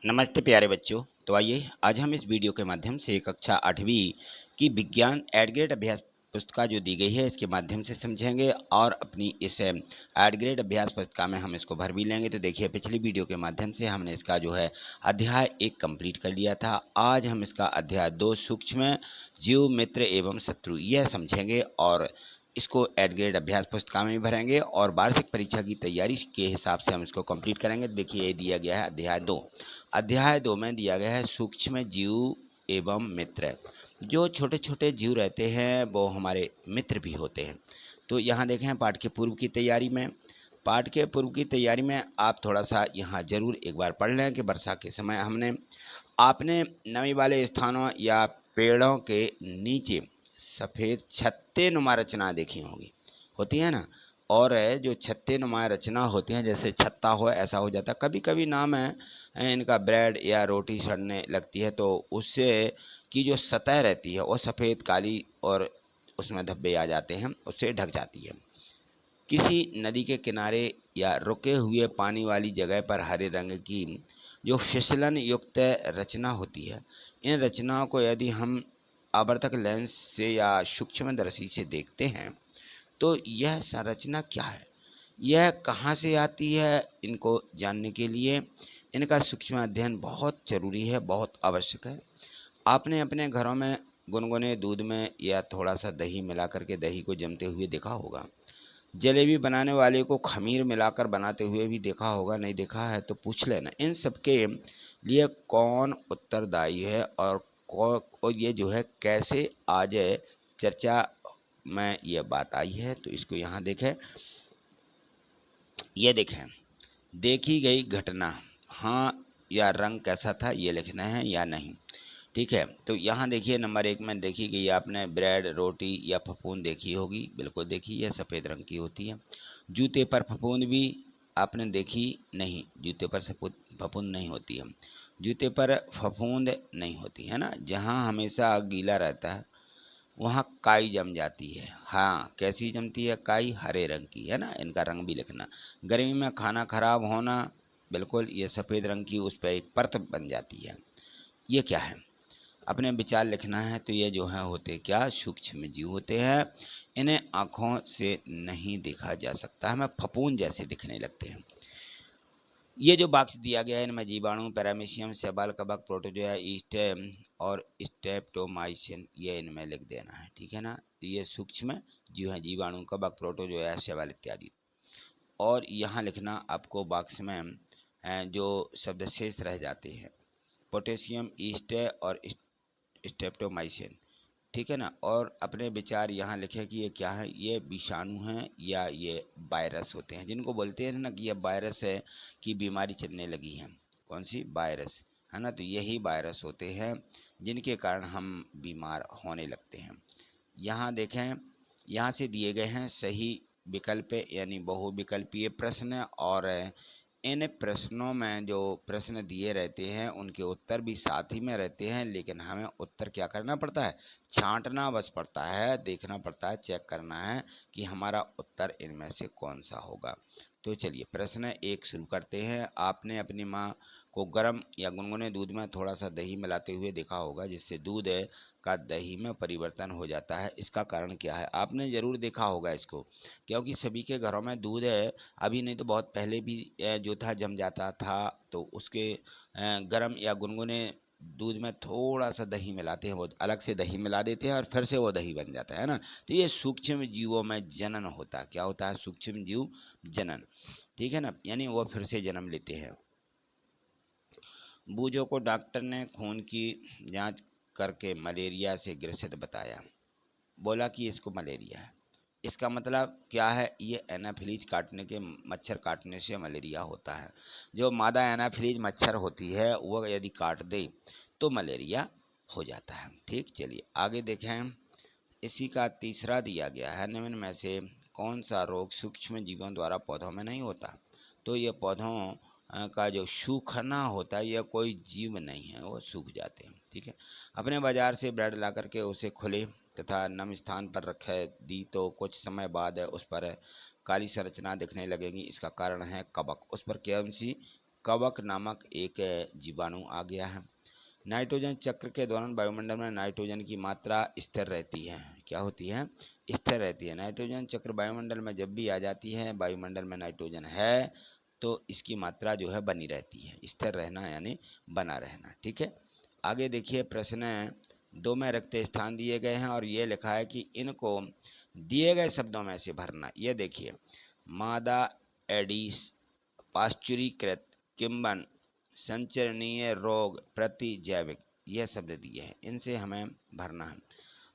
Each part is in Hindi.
नमस्ते प्यारे बच्चों। तो आइए आज हम इस वीडियो के माध्यम से कक्षा 8वीं की विज्ञान एड ग्रेड अभ्यास पुस्तिका जो दी गई है इसके माध्यम से समझेंगे और अपनी इस एड ग्रेड अभ्यास पुस्तिका में हम इसको भर भी लेंगे। तो देखिए, पिछली वीडियो के माध्यम से हमने इसका जो है अध्याय 1 कंप्लीट कर लिया था। आज हम इसका अध्याय 2 सूक्ष्म जीव मित्र एवं शत्रु यह समझेंगे और इसको एड ग्रेड अभ्यास पुस्तिका में भी भरेंगे और वार्षिक परीक्षा की तैयारी के हिसाब से हम इसको कंप्लीट करेंगे। तो देखिए, ये दिया गया है अध्याय 2 में दिया गया है सूक्ष्म जीव एवं मित्र। जो छोटे छोटे जीव रहते हैं वो हमारे मित्र भी होते हैं। तो यहाँ देखें, पाठ के पूर्व की तैयारी में आप थोड़ा सा यहाँ जरूर एक बार पढ़ लें कि वर्षा के समय आपने नमी वाले स्थानों या पेड़ों के नीचे सफ़ेद छत्ते नुमा रचना देखी होती है ना। और जो छत्ते नुमा रचना होती हैं, जैसे छत्ता हो ऐसा हो जाता, कभी कभी नाम है इनका ब्रेड या रोटी सड़ने लगती है तो उससे की जो सतह रहती है वो सफ़ेद काली और उसमें धब्बे आ जाते हैं, उससे ढक जाती है। किसी नदी के किनारे या रुके हुए पानी वाली जगह पर हरे रंग की जो फिसलन युक्त रचना होती है, इन रचनाओं को यदि हम आवर्तक लेंस से या सूक्ष्मदर्शी से देखते हैं तो यह संरचना क्या है, यह कहाँ से आती है, इनको जानने के लिए इनका सूक्ष्म अध्ययन बहुत ज़रूरी है, बहुत आवश्यक है। आपने अपने घरों में गुनगुने दूध में या थोड़ा सा दही मिलाकर के दही को जमते हुए देखा होगा। जलेबी बनाने वाले को खमीर मिलाकर बनाते हुए भी देखा होगा। नहीं देखा है तो पूछ लेना। इन सब के लिए कौन उत्तरदायी है और ये जो है कैसे आज चर्चा में ये बात आई है। तो इसको यहाँ देखें, ये देखें, देखी गई घटना हाँ या रंग कैसा था ये लिखना है या नहीं। ठीक है, तो यहाँ देखिए नंबर 1 में देखी गई आपने ब्रेड रोटी या फफूंद देखी होगी, बिल्कुल देखी है, सफ़ेद रंग की होती है। जूते पर फफूंद भी आपने देखी नहीं, जूते पर फफूंद नहीं होती है, जूते पर फफूंद नहीं होती है ना। जहाँ हमेशा गीला रहता है वहाँ काई जम जाती है। हाँ, कैसी जमती है काई, हरे रंग की है ना। इनका रंग भी लिखना। गर्मी में खाना खराब होना, बिल्कुल ये सफ़ेद रंग की उस पर एक परत बन जाती है। ये क्या है, अपने विचार लिखना है। तो ये जो है होते क्या, सूक्ष्म जीव होते हैं। इन्हें आँखों से नहीं देखा जा सकता, हमें फफूंद जैसे दिखने लगते हैं। ये जो बॉक्स दिया गया है इनमें जीवाणु, पैरामीशियम, शैवाल, कवक, प्रोटोजोआ, ईस्ट और स्ट्रेप्टोमाइसिन ये इनमें लिख देना है। ठीक है ना। तो ये सूक्ष्म जीव हैं, जीवाणु, कवक, प्रोटोजोआ, शैवाल इत्यादि। और यहाँ लिखना आपको बॉक्स में जो शब्द शेष रह जाते हैं, पोटेशियम, ईस्ट और स्ट्रेप्टोमाइसिन। ठीक है ना। और अपने विचार यहाँ लिखे कि ये क्या है, ये विषाणु हैं या ये वायरस होते हैं, जिनको बोलते हैं ना कि ये वायरस है कि बीमारी चलने लगी है। कौन सी, वायरस है ना। तो यही वायरस होते हैं जिनके कारण हम बीमार होने लगते हैं। यहाँ देखें, यहाँ से दिए गए हैं सही विकल्प यानी बहुविकल्पीय प्रश्न, और इन प्रश्नों में जो प्रश्न दिए रहते हैं उनके उत्तर भी साथ ही में रहते हैं, लेकिन हमें उत्तर क्या करना पड़ता है, छांटना बस पड़ता है, देखना पड़ता है, चेक करना है कि हमारा उत्तर इनमें से कौन सा होगा। तो चलिए प्रश्न 1 शुरू करते हैं। आपने अपनी माँ को गर्म या गुनगुने दूध में थोड़ा सा दही मिलाते हुए देखा होगा, जिससे दूध का दही में परिवर्तन हो जाता है। इसका कारण क्या है, आपने ज़रूर देखा होगा इसको, क्योंकि सभी के घरों में दूध अभी नहीं तो बहुत पहले भी जो था जम जाता था। तो उसके गर्म या गुनगुने दूध में थोड़ा सा दही मिलाते हैं, वो अलग से दही मिला देते हैं और फिर से वो दही बन जाता है ना। तो ये सूक्ष्म जीवों में जनन होता है। क्या होता है, सूक्ष्म जीव जनन। ठीक है ना, यानी वो फिर से जन्म लेते हैं। बूझों को डॉक्टर ने खून की जांच करके मलेरिया से ग्रसित बताया, बोला कि इसको मलेरिया है। इसका मतलब क्या है, ये एनाफिलीज काटने के मच्छर काटने से मलेरिया होता है। जो मादा एनाफिलीज मच्छर होती है वो यदि काट दे तो मलेरिया हो जाता है। ठीक, चलिए आगे देखें। इसी का तीसरा दिया गया है, निम्न में से कौन सा रोग सूक्ष्म जीवों द्वारा पौधों में नहीं होता। तो ये पौधों का जो सूखना होता है, यह कोई जीव नहीं है, वो सूख जाते हैं। ठीक है, अपने बाजार से ब्रेड ला करके उसे खुले तथा नम स्थान पर रखे दी तो कुछ समय बाद उस पर काली संरचना दिखने लगेगी। इसका कारण है कवक। उस पर कौन सी कवक नामक एक जीवाणु आ गया है। नाइट्रोजन चक्र के दौरान वायुमंडल में नाइट्रोजन की मात्रा स्थिर रहती है। क्या होती है? स्थिर रहती है। नाइट्रोजन चक्र वायुमंडल में जब भी आ जाती है, वायुमंडल में नाइट्रोजन है तो इसकी मात्रा जो है बनी रहती है। स्थिर रहना यानी बना रहना। ठीक है, आगे देखिए प्रश्न 2 में रिक्त स्थान दिए गए हैं और ये लिखा है कि इनको दिए गए शब्दों में से भरना। ये देखिए, मादा एडिस, पाश्चुरीकृत, किम्बन, संचरणीय रोग, प्रतिजैविक, यह शब्द दिए हैं, इनसे हमें भरना है।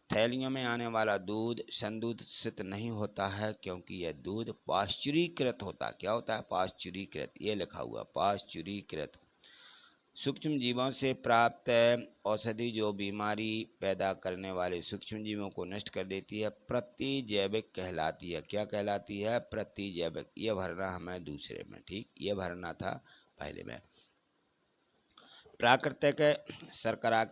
थैलियों में आने वाला दूध संदूषित नहीं होता है क्योंकि यह दूध पाश्चुरीकृत होता है। क्या होता है? पाश्चुरीकृत, ये लिखा हुआ पाश्चुरीकृत। सूक्ष्म जीवों से प्राप्त औषधि जो बीमारी पैदा करने वाले सूक्ष्म जीवों को नष्ट कर देती है, प्रतिजैविक कहलाती है। क्या कहलाती है? प्रतिजैविक। ये भरना हमें दूसरे में। ठीक, ये भरना था पहले में। प्राकृतिक शर्करा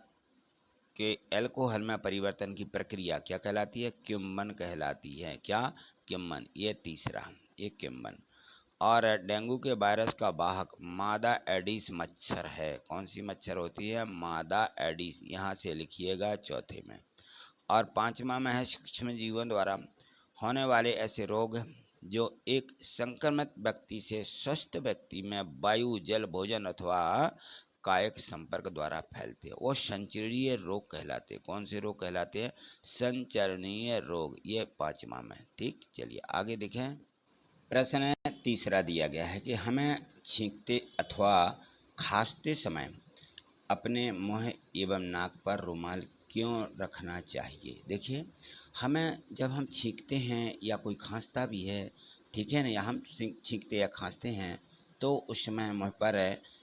के अल्कोहल में परिवर्तन की प्रक्रिया क्या कहलाती है? किम्बन कहलाती है। क्या? किम्बन। ये तीसरा, ये किम्बन। और डेंगू के वायरस का वाहक मादा एडिस मच्छर है। कौन सी मच्छर होती है? मादा एडिस। यहाँ से लिखिएगा चौथे में। और पांचवा में है सूक्ष्म जीवों द्वारा होने वाले ऐसे रोग जो एक संक्रमित व्यक्ति से स्वस्थ व्यक्ति में वायु, जल, भोजन अथवा कायिक संपर्क द्वारा फैलते हैं, वो संचरणीय रोग कहलाते हैं। कौन से रोग कहलाते हैं? संचरणीय रोग। ये पांचवा में। ठीक, चलिए आगे देखें। प्रश्न तीसरा दिया गया है कि हमें छींकते अथवा खांसते समय अपने मुंह एवं नाक पर रुमाल क्यों रखना चाहिए? देखिए, हमें जब हम छींकते हैं या कोई खांसता भी है, ठीक है ना, या हम छींकते या खांसते हैं तो उस समय मुंह पर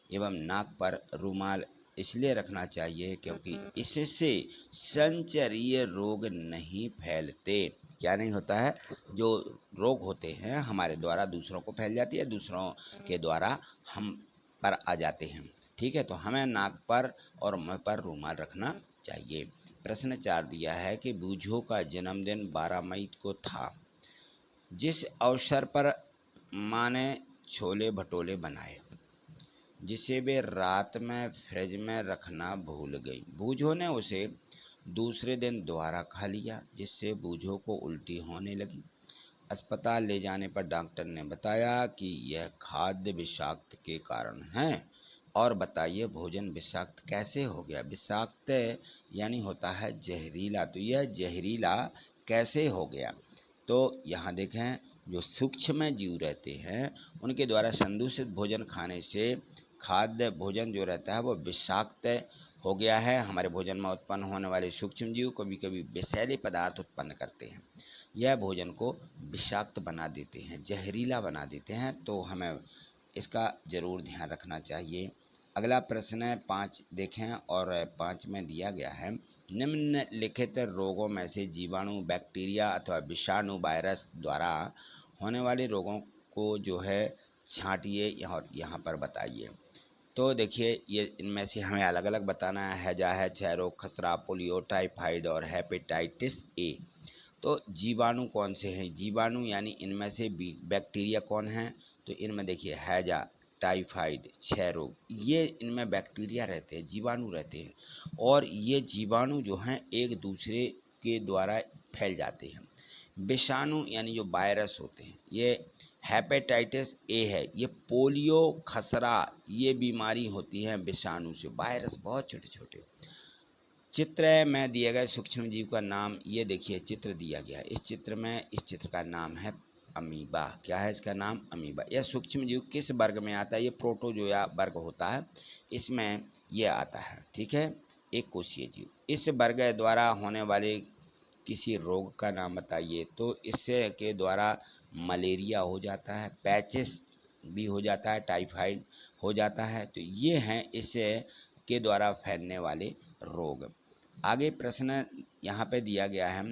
एवं नाक पर रुमाल इसलिए रखना चाहिए क्योंकि इससे संचरीय रोग नहीं फैलते। क्या नहीं होता है? जो रोग होते हैं हमारे द्वारा दूसरों को फैल जाती है, दूसरों के द्वारा हम पर आ जाते हैं। ठीक है, तो हमें नाक पर और मुंह पर रुमाल रखना चाहिए। प्रश्न 4 दिया है कि बूझो का जन्मदिन 12 मई को था। जिस अवसर पर माँ ने छोले भटोले बनाए जिसे वे रात में फ्रिज में रखना भूल गई, बूझो ने उसे दूसरे दिन दोबारा खा लिया जिससे बूझो को उल्टी होने लगी। अस्पताल ले जाने पर डॉक्टर ने बताया कि यह खाद्य विषाक्त के कारण है। और बताइए भोजन विषाक्त कैसे हो गया? विषाक्त यानी होता है जहरीला, तो यह जहरीला कैसे हो गया? तो यहाँ देखें, जो सूक्ष्म जीव रहते हैं उनके द्वारा संदूषित भोजन खाने से खाद्य भोजन जो रहता है वो विषाक्त हो गया है। हमारे भोजन में उत्पन्न होने वाले सूक्ष्म जीव कभी कभी विषैले पदार्थ उत्पन्न करते हैं, यह भोजन को विषाक्त बना देते हैं, जहरीला बना देते हैं। तो हमें इसका ज़रूर ध्यान रखना चाहिए। अगला प्रश्न 5 देखें और 5 में दिया गया है, निम्नलिखित रोगों में से जीवाणु, बैक्टीरिया अथवा विषाणु, वायरस द्वारा होने वाले रोगों को जो है छांटिए और यहाँ पर बताइए। तो देखिए, ये इनमें से हमें अलग अलग बताना है। हैजा है, क्षय रोग, खसरा, पोलियो, टाइफाइड और हेपेटाइटिस ए। तो जीवाणु कौन से हैं? जीवाणु यानी इनमें से बैक्टीरिया कौन है? तो इनमें देखिए हैजा, टाइफाइड, क्षय रोग, ये इनमें बैक्टीरिया रहते हैं, जीवाणु रहते हैं। और ये जीवाणु जो हैं एक दूसरे के द्वारा फैल जाते हैं। विषाणु यानी जो वायरस होते हैं, ये हेपेटाइटिस ए है, ये पोलियो, खसरा, ये बीमारी होती है विषाणु से। वायरस बहुत छोटे छोटे। चित्र में दिए गए सूक्ष्म जीव का नाम, ये देखिए चित्र दिया गया है। इस चित्र में, इस चित्र का नाम है अमीबा। क्या है इसका नाम? अमीबा। यह सूक्ष्म जीव किस वर्ग में आता है? ये प्रोटोजोआ वर्ग होता है, इसमें यह आता है। ठीक है, एक कोशीय जीव। इस वर्ग द्वारा होने वाले किसी रोग का नाम बताइए। तो इससे के द्वारा मलेरिया हो जाता है, पैचिस भी हो जाता है, टाइफाइड हो जाता है। तो ये हैं इससे के द्वारा फैलने वाले रोग। आगे प्रश्न यहाँ पे दिया गया है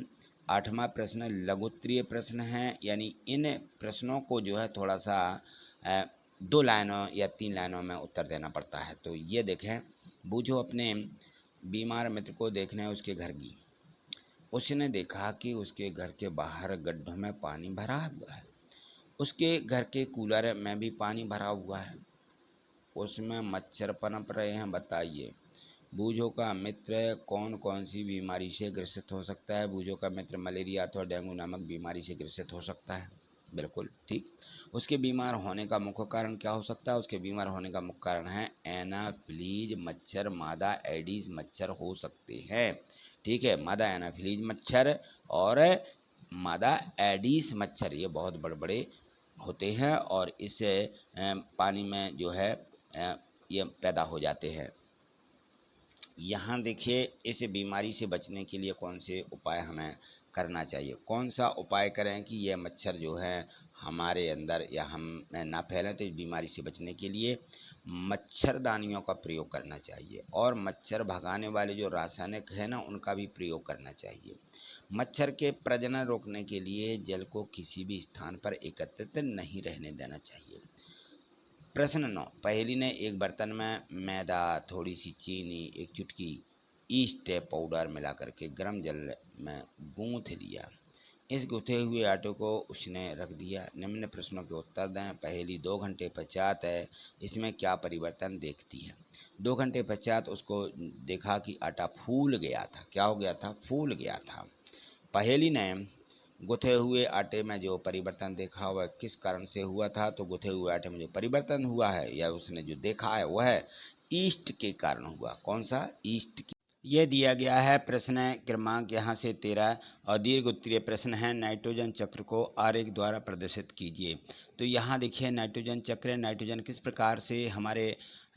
8वां प्रश्न लघुत्तरीय प्रश्न है, यानी इन प्रश्नों को जो है थोड़ा सा 2 लाइनों या 3 लाइनों में उत्तर देना पड़ता है। तो ये देखें, बूझो अपने बीमार मित्र को देखने उसके घर गई। उसने देखा कि उसके घर के बाहर गड्ढों में पानी भरा हुआ है, उसके घर के कूलर में भी पानी भरा हुआ है। उसमें मच्छर पनप रहे हैं, बताइए। बूझों का मित्र कौन कौन सी बीमारी से ग्रसित हो सकता है? बूझों का मित्र मलेरिया अथवा डेंगू नामक बीमारी से ग्रसित हो सकता है, बिल्कुल ठीक। उसके बीमार होने का मुख्य कारण क्या हो सकता है? उसके बीमार होने का मुख्य कारण है एनाफिलीज मच्छर, मादा एडीज मच्छर हो सकते हैं, ठीक है। मादा एनाफिलीज मच्छर और मादा एडीज मच्छर, ये बहुत बड़े बड़े होते हैं और इससे पानी में जो है ये पैदा हो जाते हैं। यहाँ देखिए, इस बीमारी से बचने के लिए कौन से उपाय हमें करना चाहिए? कौन सा उपाय करें कि यह मच्छर जो है हमारे अंदर या हम में ना फैलें? तो इस बीमारी से बचने के लिए मच्छरदानियों का प्रयोग करना चाहिए और मच्छर भगाने वाले जो रासायनिक है ना, उनका भी प्रयोग करना चाहिए। मच्छर के प्रजनन रोकने के लिए जल को किसी भी स्थान पर एकत्रित नहीं रहने देना चाहिए। प्रश्न 9, पहेली ने एक बर्तन में मैदा, थोड़ी सी चीनी, एक चुटकी ईस्ट पाउडर मिलाकर के गर्म जल में गूंथ लिया। इस गूथे हुए आटे को उसने रख दिया। निम्न प्रश्नों के उत्तर दें। पहेली 2 घंटे पश्चात है, इसमें क्या परिवर्तन देखती है? 2 घंटे पश्चात उसको देखा कि आटा फूल गया था। क्या हो गया था? फूल गया था। पहेली ने गुथे हुए आटे में जो परिवर्तन देखा वह किस कारण से हुआ था? तो गुथे हुए आटे में जो परिवर्तन हुआ है या उसने जो देखा है वह ईस्ट के कारण हुआ। कौन सा? ईस्ट की। ये दिया गया है प्रश्न क्रमांक यहाँ से 13 और दीर्घ उत्तरीय प्रश्न है। नाइट्रोजन चक्र को आरेख द्वारा प्रदर्शित कीजिए। तो यहाँ देखिए नाइट्रोजन चक्र, नाइट्रोजन किस प्रकार से हमारे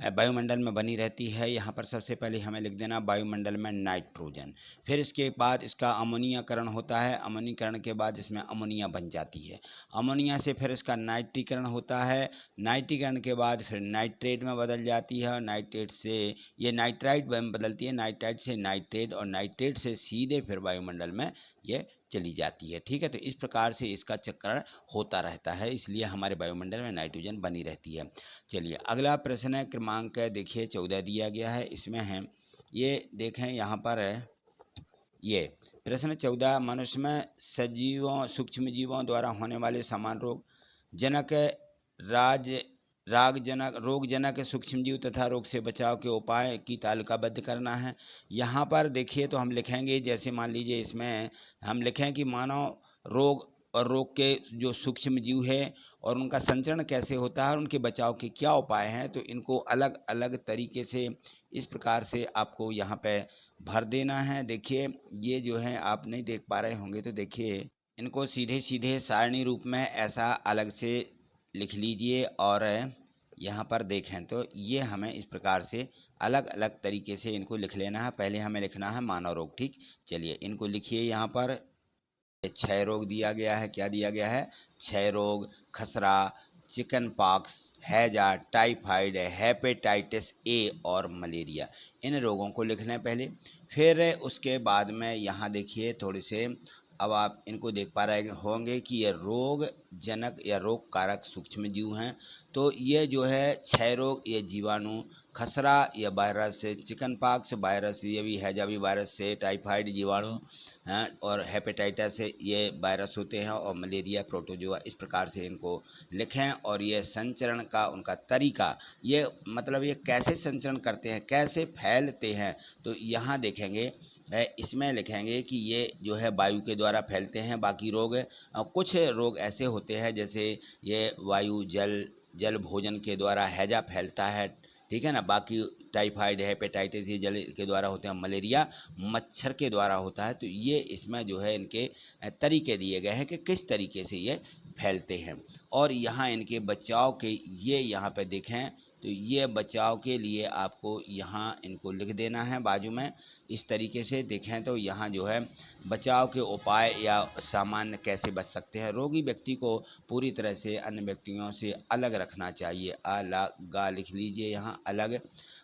वायुमंडल में बनी रहती है। यहाँ पर सबसे पहले हमें लिख देना वायुमंडल में नाइट्रोजन, फिर इसके बाद इसका अमोनियाकरण होता है। अमोनीकरण के बाद इसमें अमोनिया बन जाती है। अमोनिया से फिर इसका नाइट्रीकरण होता है। नाइट्रीकरण के बाद फिर नाइट्रेट में बदल जाती है और नाइट्रेट से ये नाइट्राइट में बदलती है। नाइट्राइट से नाइट्रेट और नाइट्रेट से सीधे फिर वायुमंडल में ये चली जाती है, ठीक है। तो इस प्रकार से इसका चक्रण होता रहता है, इसलिए हमारे वायुमंडल में नाइट्रोजन बनी रहती है। चलिए अगला प्रश्न क्रमांक देखिए 14 दिया गया है। इसमें है ये देखें यहाँ पर है ये प्रश्न 14, मनुष्य में सजीवों सूक्ष्म जीवों द्वारा होने वाले समान रोग जनक रोग जनक सूक्ष्म जीव तथा रोग से बचाव के उपाय की तालिकाबद्ध करना है। यहाँ पर देखिए तो हम लिखेंगे, जैसे मान लीजिए इसमें हम लिखें कि मानव रोग और रोग के जो सूक्ष्म जीव है और उनका संचरण कैसे होता है और उनके बचाव के क्या उपाय हैं। तो इनको अलग अलग तरीके से इस प्रकार से आपको यहाँ पे भर देना है। देखिए ये जो है आप नहीं देख पा रहे होंगे, तो देखिए इनको सीधे सीधे सारणी रूप में ऐसा अलग से लिख लीजिए और यहाँ पर देखें तो ये हमें इस प्रकार से अलग अलग तरीके से इनको लिख लेना है। पहले हमें लिखना है मानव रोग, ठीक। चलिए इनको लिखिए। यहाँ पर 6 रोग दिया गया है। क्या दिया गया है? 6 रोग, खसरा, चिकन पॉक्स, हैजा, टाइफाइड, हेपेटाइटिस ए और मलेरिया। इन रोगों को लिखना है पहले। फिर उसके बाद में यहाँ देखिए थोड़े से, अब आप इनको देख पा रहे होंगे कि ये रोग जनक या रोग कारक सूक्ष्म जीव हैं। तो ये जो है 6 रोग, ये जीवाणु, खसरा या वायरस, चिकन पॉक्स वायरस, ये भी हैजा भी वायरस से, टाइफाइड जीवाणु हैं और हेपेटाइटिस ये वायरस होते हैं और मलेरिया प्रोटोजोआ। इस प्रकार से इनको लिखें। और ये संचरण का उनका तरीका, ये मतलब ये कैसे संचरण करते हैं, कैसे फैलते हैं, तो यहाँ देखेंगे इसमें लिखेंगे कि ये जो है वायु के द्वारा फैलते हैं। बाकी रोग कुछ रोग ऐसे होते हैं जैसे ये वायु जल भोजन के द्वारा हैजा फैलता है, ठीक है ना। बाकी टाइफाइड हेपेटाइटिस ये जल के द्वारा होते हैं। मलेरिया मच्छर के द्वारा होता है। तो ये इसमें जो है इनके तरीके दिए गए हैं कि किस तरीके से ये फैलते हैं। और यहाँ इनके बचाव के ये यहाँ पे देखें तो ये बचाव के लिए आपको यहाँ इनको लिख देना है बाजू में। इस तरीके से देखें तो यहाँ जो है बचाव के उपाय या सामान्य कैसे बच सकते हैं। रोगी व्यक्ति को पूरी तरह से अन्य व्यक्तियों से अलग रखना चाहिए। अलग लिख लीजिए यहाँ अलग।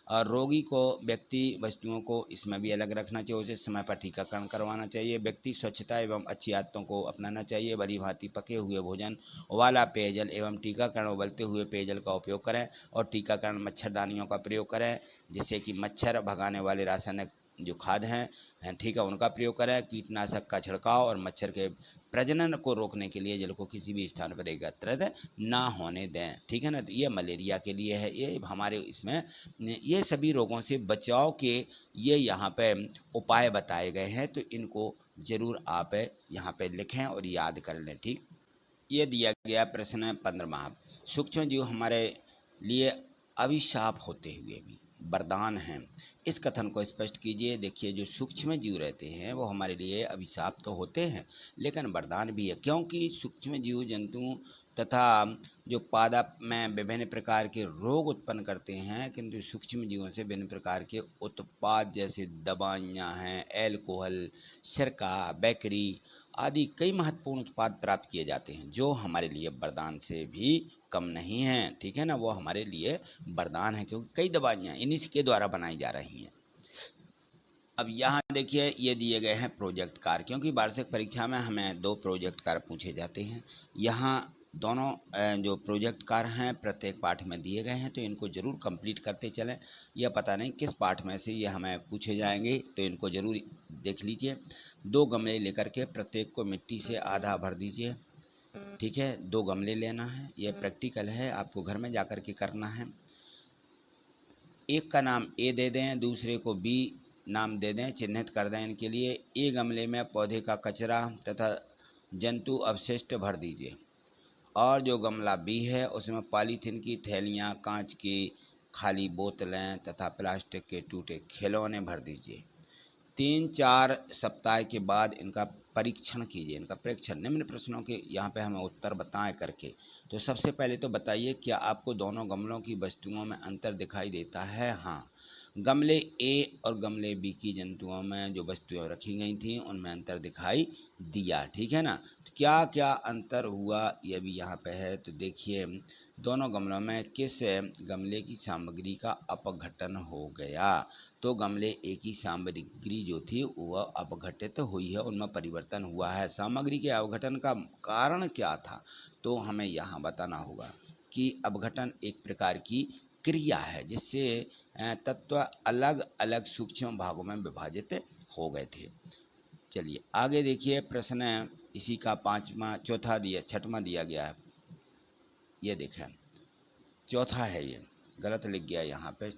और रोगी को व्यक्ति वस्तुओं को इसमें भी अलग रखना चाहिए। उसे समय पर टीकाकरण करवाना चाहिए। व्यक्ति स्वच्छता एवं अच्छी आदतों को अपनाना चाहिए। भली भांति पके हुए भोजन, उबाला पेयजल एवं टीकाकरण उबलते हुए पेयजल का उपयोग करें और टीकाकरण मच्छरदानियों का प्रयोग करें जिससे कि मच्छर भगाने वाले रासायनिक जो खाद हैं, ठीक है, उनका प्रयोग करें। कीटनाशक का छिड़काव और मच्छर के प्रजनन को रोकने के लिए जल को किसी भी स्थान पर एकत्रित ना होने दें, ठीक है ना। तो ये मलेरिया के लिए है, ये हमारे इसमें ये सभी रोगों से बचाव के ये यहाँ पे उपाय बताए गए हैं, तो इनको ज़रूर आप यहाँ पे लिखें और याद कर लें, ठीक। ये दिया गया प्रश्न 15वां, सूक्ष्म जीव हमारे लिए अभिशाप होते हुए भी वरदान हैं, इस कथन को स्पष्ट कीजिए। देखिए, जो सूक्ष्म जीव रहते हैं वो हमारे लिए अभिशाप तो होते हैं लेकिन वरदान भी है, क्योंकि सूक्ष्म जीव जंतु तथा जो पादप में विभिन्न प्रकार के रोग उत्पन्न करते हैं, किंतु सूक्ष्म जीवों से विभिन्न प्रकार के उत्पाद जैसे दवाइयाँ हैं, एल्कोहल, सिरका, बेकरी आदि कई महत्वपूर्ण उत्पाद प्राप्त किए जाते हैं, जो हमारे लिए वरदान से भी कम नहीं हैं, ठीक है ना। वो हमारे लिए वरदान है, क्योंकि कई दवाइयाँ इन्हीं के द्वारा बनाई जा रही हैं। अब यहाँ देखिए, ये दिए गए हैं प्रोजेक्ट कार्य, क्योंकि वार्षिक परीक्षा में हमें 2 प्रोजेक्ट कार्य पूछे जाते हैं। यहाँ दोनों जो प्रोजेक्ट कार्य हैं प्रत्येक पाठ में दिए गए हैं, तो इनको ज़रूर कंप्लीट करते चलें। यह पता नहीं किस पाठ में से ये हमें पूछे जाएंगे, तो इनको ज़रूर देख लीजिए। 2 गमले लेकर के प्रत्येक को मिट्टी से आधा भर दीजिए, ठीक है। 2 गमले लेना है, यह प्रैक्टिकल है, आपको घर में जा कर के करना है। एक का नाम ए दे दें, दूसरे को बी नाम दे दें, चिन्हित कर दें इनके लिए। ए गमले में पौधे का कचरा तथा जंतु अवशिष्ट भर दीजिए, और जो गमला बी है उसमें पॉलीथीन की थैलियाँ, कांच की खाली बोतलें तथा प्लास्टिक के टूटे खिलौने भर दीजिए। 3-4 सप्ताह के बाद इनका परीक्षण कीजिए, इनका परीक्षण। निम्न प्रश्नों के यहाँ पे हमें उत्तर बताएं करके। तो सबसे पहले तो बताइए, क्या आपको दोनों गमलों की वस्तुओं में अंतर दिखाई देता है? हाँ, गमले ए और गमले बी की जंतुओं में जो वस्तुएं रखी गई थी उनमें अंतर दिखाई दिया, ठीक है ना। तो क्या क्या अंतर हुआ ये भी यहाँ पे है। तो देखिए, दोनों गमलों में किस गमले की सामग्री का अपघटन हो गया। तो गमले ए की सामग्री जो थी वह अपघटित हुई है, उनमें परिवर्तन हुआ है। सामग्री के अपघटन का कारण क्या था, तो हमें यहाँ बताना होगा कि अपघटन एक प्रकार की क्रिया है जिससे तत्व अलग अलग सूक्ष्म भागों में विभाजित हो गए थे। चलिए आगे देखिए, प्रश्न इसी का छठवां दिया गया है। ये देखें, चौथा है, ये गलत लिख गया यहाँ पे,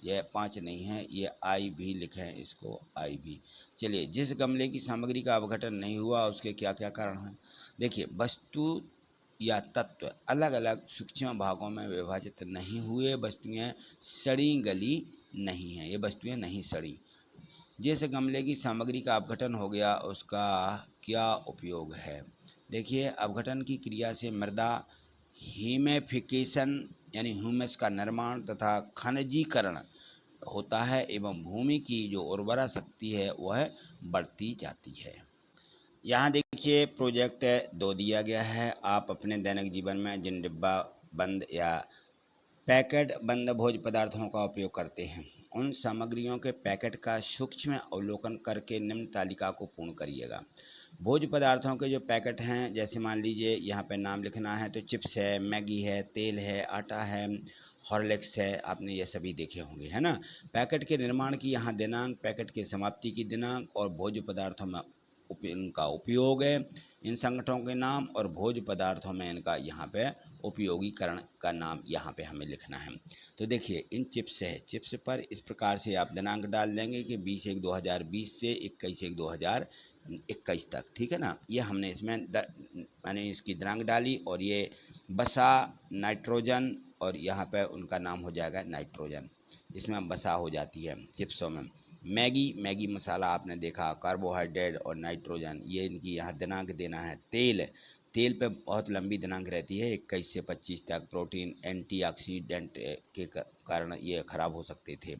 यह 5 नहीं है, ये आई भी लिखें इसको, आई भी। चलिए, जिस गमले की सामग्री का अपघटन नहीं हुआ उसके क्या क्या कारण हैं। देखिए, वस्तु या तत्व अलग अलग सूक्ष्म भागों में विभाजित नहीं हुए, वस्तुएं सड़ी गली नहीं हैं, ये वस्तुएं नहीं सड़ी। जिस गमले की सामग्री का अपघटन हो गया उसका क्या उपयोग है। देखिए, अपघटन की क्रिया से मृदा ह्यूमिफिकेशन यानी ह्यूमस का निर्माण तथा खनिजीकरण होता है एवं भूमि की जो उर्वरा शक्ति है वह बढ़ती जाती है। यहाँ देखिए, प्रोजेक्ट 2 दिया गया है। आप अपने दैनिक जीवन में जिन डिब्बा बंद या पैकेट बंद भोज्य पदार्थों का उपयोग करते हैं, उन सामग्रियों के पैकेट का सूक्ष्म अवलोकन करके निम्न तालिका को पूर्ण करिएगा। भोज्य पदार्थों के जो पैकेट हैं, जैसे मान लीजिए यहाँ पे नाम लिखना है, तो चिप्स है, मैगी है, तेल है, आटा है, हॉर्लिक्स है, आपने ये सभी देखे होंगे, है ना। पैकेट के निर्माण की यहाँ दिनांक, पैकेट की समाप्ति की दिनांक और भोज्य पदार्थों में इनका उपयोग है, इन संगठनों के नाम और भोज्य पदार्थों में इनका यहाँ पे उपयोगीकरण का नाम यहाँ पे हमें लिखना है। तो देखिए, इन चिप्स है, चिप्स पर इस प्रकार से आप दिनांक डाल देंगे कि 20/1/2020 से 21/1/2021 तक, ठीक है ना। ये हमने इसमें मैंने इसकी दिनांक डाली, और ये बसा, नाइट्रोजन, और यहाँ पे उनका नाम हो जाएगा नाइट्रोजन, इसमें बसा हो जाती है चिप्सों में। मैगी मसाला आपने देखा, कार्बोहाइड्रेट और नाइट्रोजन, ये इनकी यहाँ दिनांक देना है। तेल पे बहुत लंबी दिनांक रहती है, 21 से 25 तक। प्रोटीन, एंटीऑक्सीडेंट के कारण ये ख़राब हो सकते थे।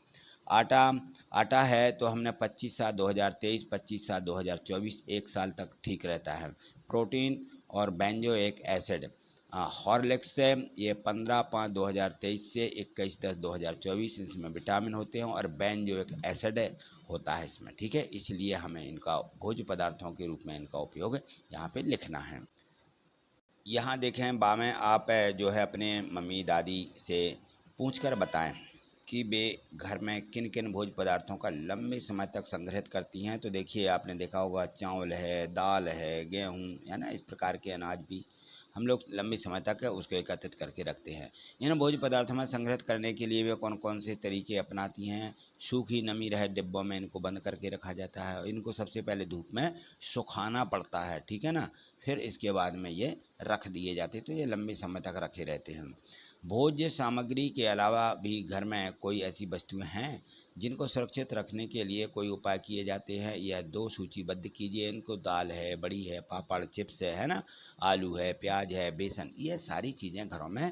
आटा है तो हमने 25/7/2023, 25/7/2024, 1 साल तक ठीक रहता है। प्रोटीन और बेंजोइक एसिड, हॉर्लिक्स है, ये 15/5/2023 से 21/10/2024, इसमें विटामिन होते हैं और बेंजोइक एसिड होता है इसमें, ठीक है। इसलिए हमें इनका भोज्य पदार्थों के रूप में इनका उपयोग यहाँ पे लिखना है। यहाँ देखें बामें, आप जो है अपने मम्मी दादी से पूछकर बताएं कि वे घर में किन किन भोज्य पदार्थों का लंबे समय तक संग्रहित करती हैं। तो देखिए आपने देखा होगा चावल है, दाल है, गेहूँ है ना, इस प्रकार के अनाज भी हम लोग लंबे समय तक उसको एकत्रित करके रखते हैं। इन भोज्य पदार्थों में संग्रहित करने के लिए वे कौन कौन से तरीके अपनाती हैं। सूखी नमी रहे डिब्बों में इनको बंद करके रखा जाता है। इनको सबसे पहले धूप में सुखाना पड़ता है, ठीक है ना, फिर इसके बाद में ये रख दिए जाते, तो ये लंबे समय तक रखे रहते हैं। भोज्य सामग्री के अलावा भी घर में कोई ऐसी वस्तुएं हैं जिनको सुरक्षित रखने के लिए कोई उपाय किए जाते हैं। यह दो सूचीबद्ध कीजिए इनको। दाल है, बड़ी है, पापड़, चिप्स है ना, आलू है, प्याज है, बेसन, ये सारी चीज़ें घरों में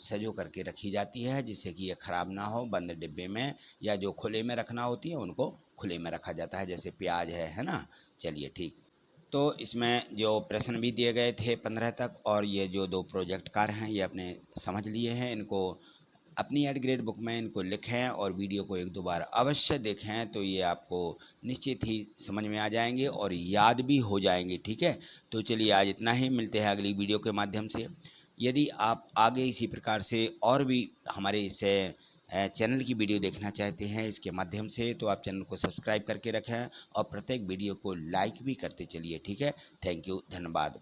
सजो करके रखी जाती है जिससे कि ये ख़राब ना हो। बंद डिब्बे में या जो खुले में रखना होती है उनको खुले में रखा जाता है, जैसे प्याज है ना। चलिए ठीक। तो इसमें जो प्रश्न भी दिए गए थे 15 तक, और ये जो 2 प्रोजेक्ट कार्य हैं ये अपने समझ लिए हैं। इनको अपनी एड ग्रेड बुक में इनको लिखें और वीडियो को 1-2 बार अवश्य देखें, तो ये आपको निश्चित ही समझ में आ जाएंगे और याद भी हो जाएंगे, ठीक है। तो चलिए आज इतना ही, मिलते हैं अगली वीडियो के माध्यम से। यदि आप आगे इसी प्रकार से और भी हमारे इस चैनल की वीडियो देखना चाहते हैं इसके माध्यम से, तो आप चैनल को सब्सक्राइब करके रखें और प्रत्येक वीडियो को लाइक भी करते चलिए, ठीक है। थैंक यू, धन्यवाद।